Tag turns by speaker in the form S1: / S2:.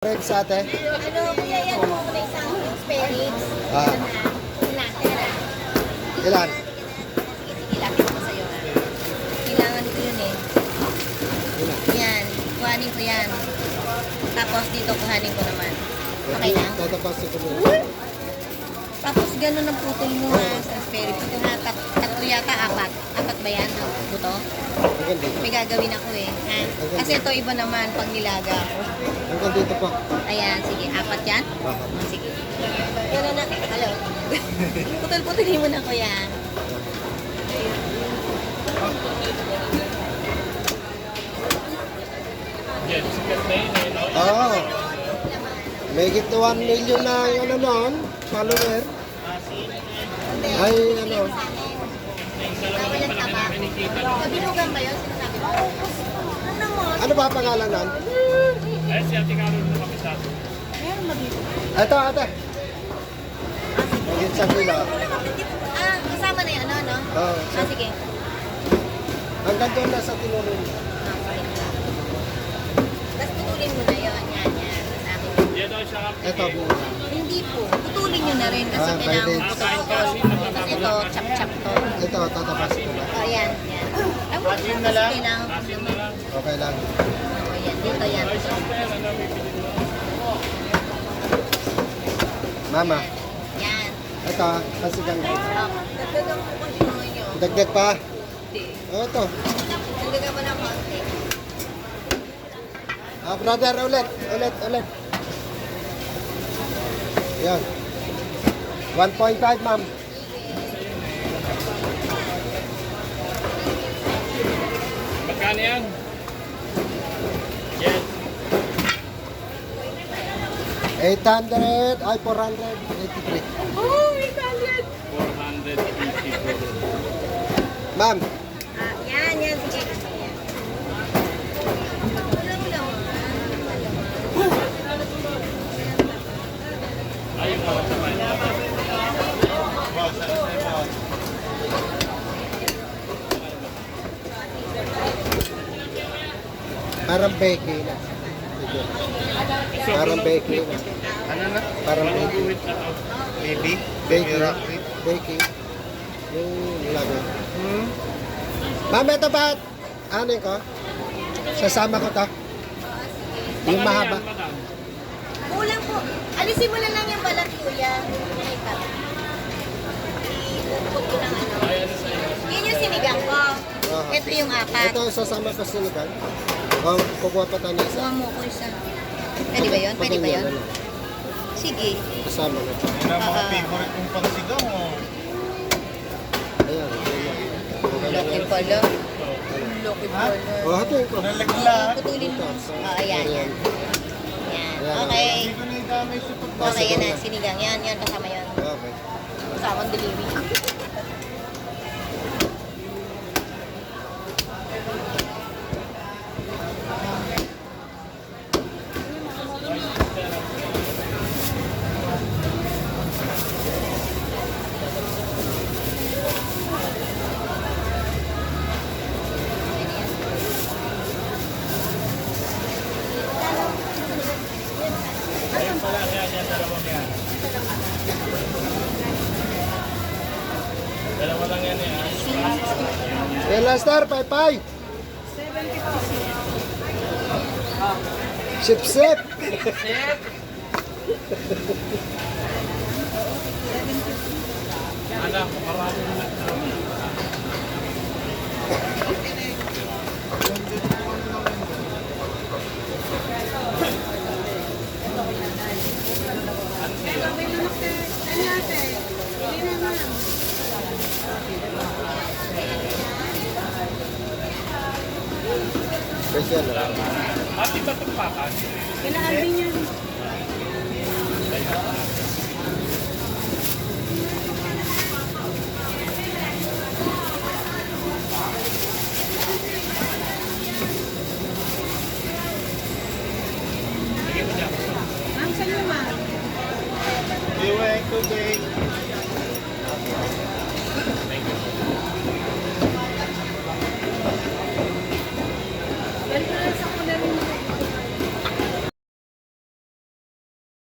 S1: Red sa ate?
S2: Ano, kuya, yan mo ko na isang spare ribs.
S1: Ah.
S2: Tira.
S1: Ilan?
S2: Sige, lapit ko sa'yo. Kailangan ko yun eh.
S1: Ilan?
S2: Yan, kuhanin ko yan. Tapos dito kuhanin ko naman. Okay lang?
S1: Tatapasin ko mo.
S2: Tapos ganun ang putol mo ha, sa spare ribs. Ito ha, tatlo yata, apat. Apat ba yan ang buto?
S1: Hanggang dito.
S2: May gagawin ako eh. Ha? Kasi ito iba naman pag nilaga ako.
S1: Hanggang dito pa.
S2: Ayan, sige. Apat yan?
S1: Ah.
S2: Sige. Yan na. Hello. Putol-putulin mo na ko yan.
S1: Oo. May higit na 1 million na ano noon, follower. Ay, ano.
S2: Walang taba. Kabilugan ba yun? Sinasabi mo? Ano mo?
S1: Ano ba pangalan nun?
S3: Ay, si Ate Carol na kapisado.
S2: Meron ba dito?
S1: Ito, ate. Higit sa kilo.
S2: Ah, kasama na yan, ano, no?
S1: Oo.
S2: Ah, sige.
S1: Hanggang doon na sa tinulong.
S2: Ah, sige. Tapos putulin mo na yun. Yan. Sa akin.
S3: Yan daw siya
S1: Ito, buo.
S2: Hindi po. Putulin nyo na rin kasi
S1: Ah,
S2: kailangan
S1: pwede.
S2: putol-putol. Kasi ito, chop-chop to.
S1: Ito, tatapasin ko na.
S2: Oh, yan. Ay, kasi kailangan
S3: Asin na lang.
S1: Okay lang.
S2: Oh, yan. Dito yan.
S3: Ay, sa pera na may pinili mo.
S1: Mama,
S2: Yan.
S1: ito, kasi kang
S2: Oh, dagdagan ko kung sino nyo.
S1: dagdag pa.
S2: Hindi.
S1: Oh, ito.
S2: Dagdagan mo ng konti.
S1: Ah, brother, ulit. Yan. 1.5, ma'am.
S3: Magkano yan? Yes.
S1: 800, ay 483.
S2: Oh, 800!
S3: 480.
S1: Ma'am,
S2: Yan. Sige. Yan. Ulang lang.
S3: Ayun pa.
S1: parang Becky na. Parang Becky na.
S4: Ano na?
S1: Parang Becky.
S3: Wait na to.
S4: Baby?
S1: Becky.
S4: Rock rib?
S1: Becky. Yung lago. Ma'am, ito ba? Ano ko? Sasama ko to. Yung mahaba.
S3: Ano yan, madam?
S2: Kulang po. Alisin mo na lang yung balat, kuya. Ay, ka. Iuupot ko ng ano.
S3: Ay, ano sa'yo?
S2: Yun yung sinigang ko.
S1: Ah.
S2: Ito yung apat.
S1: Ito, sasama ko sa lugar. Oh, kukuha pa tayo ng isa.
S2: Kuha mo ko isa. Pwede ba yun? Pwede ba yun?
S1: Ano,
S2: Sige.
S1: kasama na.
S4: Yan ang mga favorite kong pangsigaw. Oh.
S1: Ayan.
S2: Laki pala. Laki pala.
S1: Oh, hatiin ko.
S4: Nalaglag.
S2: Putulin mo. Oh, ayan. Yan.
S1: Ayan.
S2: Okay.
S4: Hindi ko na idamay sa
S2: Okay, yan na. Sinigang. Yan. Kasama yan.
S1: Okay.
S2: Kasama ang delivery.
S3: Ayun pala, yan, dalawang yan. Dalawa lang yan eh.
S1: Hey, Lester, pay. Sip.
S3: Anak, marami na.
S1: Special lang.
S3: At iba itong pakan. Sige mo dyan.
S4: Iweng today.
S3: Thank you.